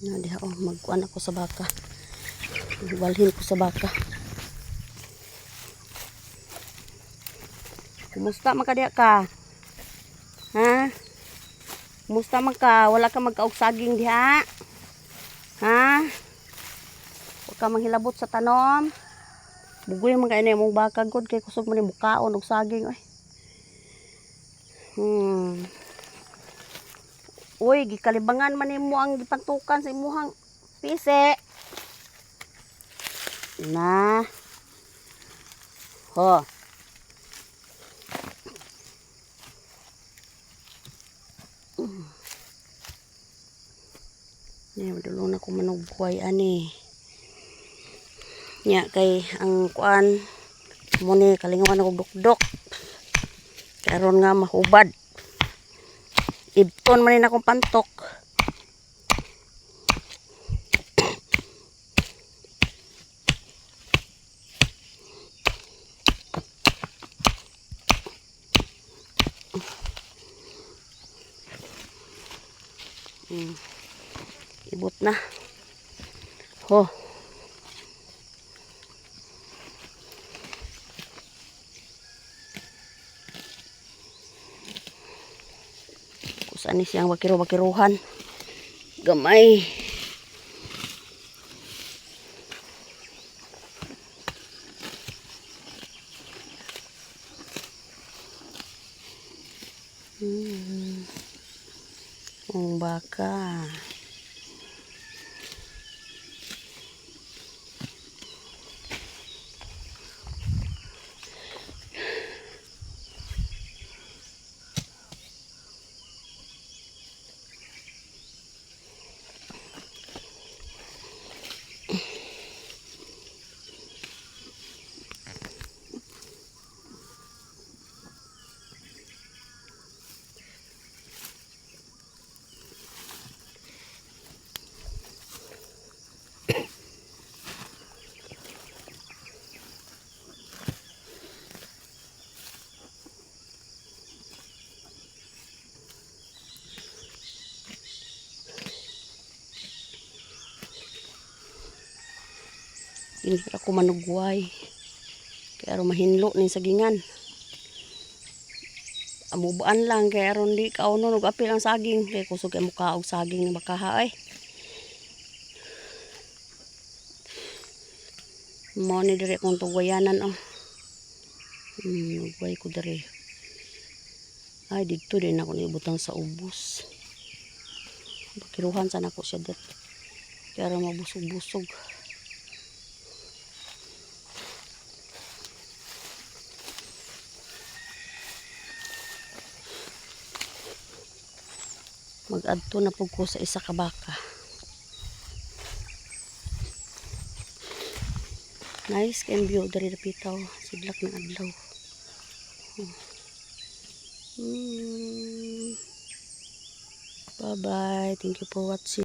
Na diha oh, magkuan ako sa baka. Walhin ko sa baka. Kumusta man ka diha ka? Ha? Kumusta man ka? Wala ka magkaog saging diha? Ha? Huwag ka manghilabot sa tanom. Bugoy man kayo na yung baka god kay kusog man yung bukaon og saging oy. Uy, gikalibangan man nimo ang gipantukan sa imuhang pise. Na. Ho. Ni madulong na ko manugway ani. Nya kay ang kuan mo ni kalingawan og dukdok. Karon nga mahubad. Ibton man ni akong pantok. Ibot na. Ho. Kusan ni siyang bakiro-bakiruhan. Gamay. Ang baka. Hindi ako manugway. Kaya aron mahinlo ning sagingan. Amubaan lang kaya aron di kauno og apil ang saging kay kusog kay mukha og saging ng bakaha ay. Mo ni dire kung tugwayanan oh. Nugway ko dire. Ay dito din ako nibutang sa ubos. Bakiruhan sana ko siya dit. Kaya aron mabusog-busog. Mag-adto na po ko sa isa ka baka. Nice can view dari dapitaw. Sidlak ng adlaw. Bye bye. Thank you for watching.